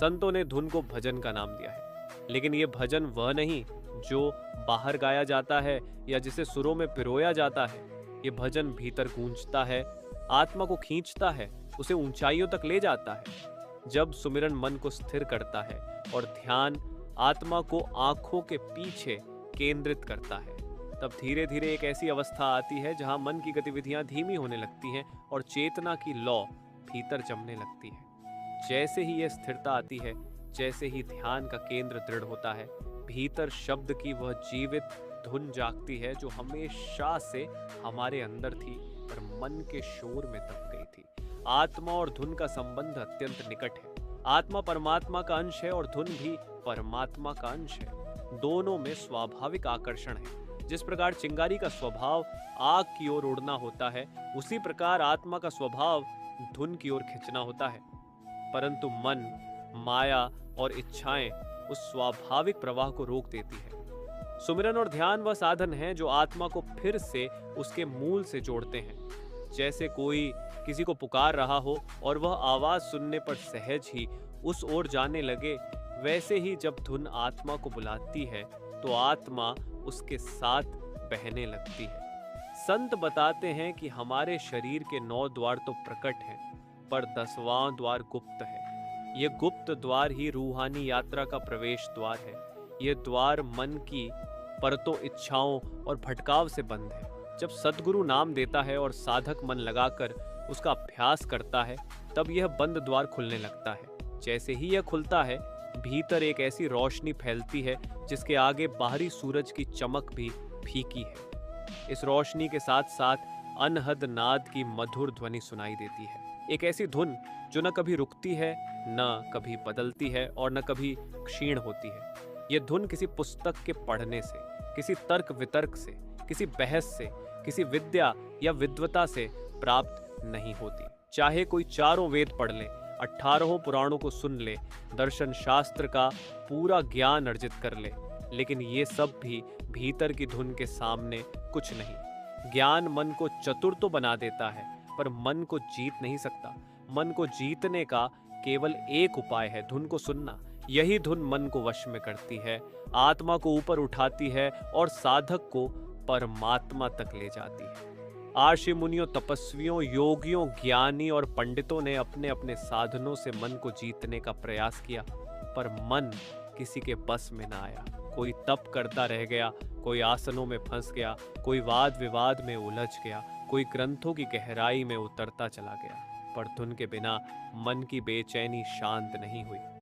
संतों ने धुन को भजन का नाम दिया है, लेकिन ये भजन वह नहीं जो बाहर गाया जाता है या जिसे सुरों में पिरोया जाता है। ये भजन भीतर गूंजता है, आत्मा को खींचता है, उसे ऊंचाइयों तक ले जाता है। जब सुमिरन मन को स्थिर करता है और ध्यान आत्मा को आंखों के पीछे केंद्रित करता है, तब धीरे धीरे एक ऐसी अवस्था आती है जहां मन की गतिविधियां धीमी होने लगती हैं और चेतना की लौ भीतर जमने लगती है। जैसे ही यह स्थिरता आती है, जैसे ही ध्यान का केंद्र दृढ़ होता है, भीतर शब्द की वह जीवित धुन जागती है जो हमेशा से हमारे अंदर थी पर मन के शोर में दब गई थी। आत्मा और धुन का संबंध अत्यंत निकट है। आत्मा परमात्मा का अंश है और धुन भी परमात्मा का अंश है। दोनों में स्वाभाविक आकर्षण है। जिस प्रकार चिंगारी का स्वभाव आग की ओर उड़ना होता है, उसी प्रकार आत्मा का स्वभाव धुन की ओर खींचना होता है। परंतु मन, माया और इच्छाएं उस स्वाभाविक प्रवाह को रोक देती है। सुमिरन और ध्यान वह साधन है जो आत्मा को फिर से उसके मूल से जोड़ते हैं। जैसे कोई किसी को पुकार रहा हो और वह आवाज सुनने पर सहज ही उस ओर जाने लगे, वैसे ही जब धुन आत्मा को बुलाती है तो आत्मा उसके साथ बहने लगती है। संत बताते हैं कि हमारे शरीर के 9 द्वार तो प्रकट हैं, पर 10वां द्वार गुप्त है। ये गुप्त द्वार ही रूहानी यात्रा का प्रवेश द्वार है। ये द्वार मन की परतों, इच्छाओं और भटकाव से बंद है। जब सद्गुरु नाम देता है और साधक मन लगाकर उसका अभ्यास करता है, तब यह बंद द्वार खुलने लगता है। जैसे ही यह खुलता है, भीतर एक ऐसी रोशनी फैलती है जिसके आगे बाहरी सूरज की चमक भी फीकी है। इस रोशनी के साथ साथ अनहद नाद की मधुर ध्वनि सुनाई देती है। एक ऐसी धुन जो न कभी रुकती है, न कभी बदलती है और न कभी क्षीण होती है। यह धुन किसी पुस्तक के पढ़ने से, किसी तर्क वितर्क से, किसी बहस से, किसी विद्या या विद्वता से प्राप्त नहीं होती। चाहे कोई 4 वेद पढ़ ले, 18 पुराणों को सुन ले, दर्शन शास्त्र का पूरा ज्ञान अर्जित कर ले, लेकिन ये सब भी भीतर की धुन के सामने कुछ नहीं। ज्ञान मन को चतुर तो बना देता है, पर मन को जीत नहीं सकता। मन को जीतने का केवल एक उपाय है, धुन को सुनना। यही धुन मन को वश में करती है, आत्मा को ऊपर उठाती है और साधक को परमात्मा तक ले जाती है। आर्षि मुनियों, तपस्वियों, योगियों, ज्ञानी और पंडितों ने अपने अपने साधनों से मन को जीतने का प्रयास किया, पर मन किसी के बस में ना आया। कोई तप करता रह गया, कोई आसनों में फंस गया, कोई वाद विवाद में उलझ गया, कोई ग्रंथों की गहराई में उतरता चला गया, पर धुन के बिना मन की बेचैनी शांत नहीं हुई।